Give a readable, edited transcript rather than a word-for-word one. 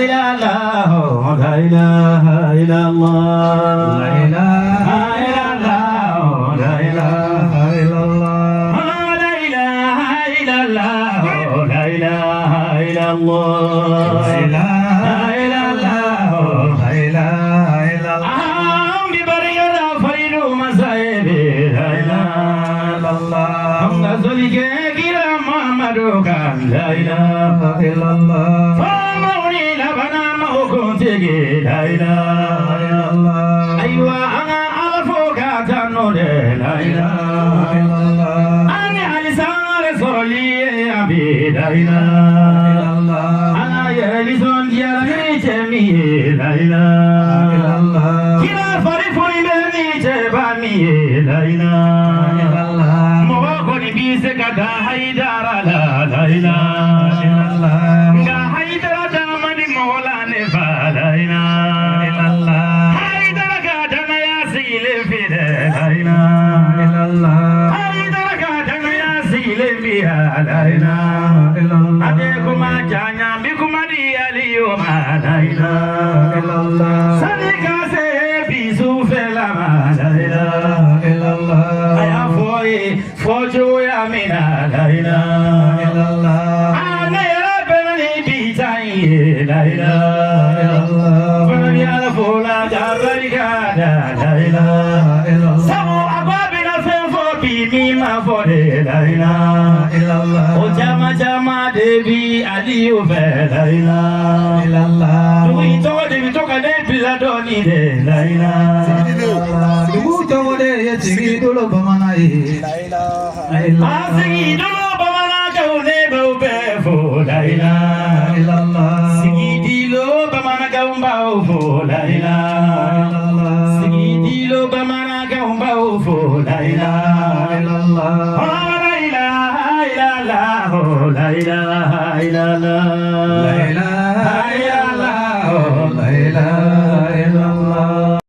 illallah, la ilaha illallah, la ilaha illallah, la ilaha illallah, la ilaha illallah, la ilaha illallah, la ilaha illallah. Ambi bariyada failu masaibi, la ilaha illallah. Amga zulike gira Muhammadu kan, la ilaha illallah. Famawni labana mahukuntigi, la ilaha illallah. Aywa ana alfoka tanode, la ilaha illallah. Ani alisare soroli abi, la ilaha illallah. Ana yelison diari chemi, la ilaha illallah. Kila fari furi beni chebami, la ilaha illallah. Mawakoni bise kada haidara, la ilaha illallah. Ga haidara damani mawlane fa, la ilaha illallah. Haidara ga dana yasile fide, la ilaha illallah. Haidara ga dana yasile biha, la ilaha illallah. Ade kuma janya bi kuma di aliyo ma, la ilaha illallah. Sadika se bisu fela ma, la ilaha illallah. Aya fojo ya mina, la ilaha illallah. Ana ya benani bitai, la ilaha illallah. Fani ala fola jabarika, la ilaha illallah. Sabu ababina fenfo bi mi ma fode, la ilaha illallah. O jama jama devi aliyu fe, la ilaha illallah. Duwi to devi to kade biladoni de, la ilaha illallah. Duwi to de yetigi dolo bamanai, la ilaha illallah. Asigi dolo bamana kaune baube fo, la ilaha illallah. Sigi dilo bamana kaumba fo, la ilaha illallah. Sigi dilo bamana kaumba fo, la ilaha illallah. La ilaha illallah, la ilaha illallah, la ilaha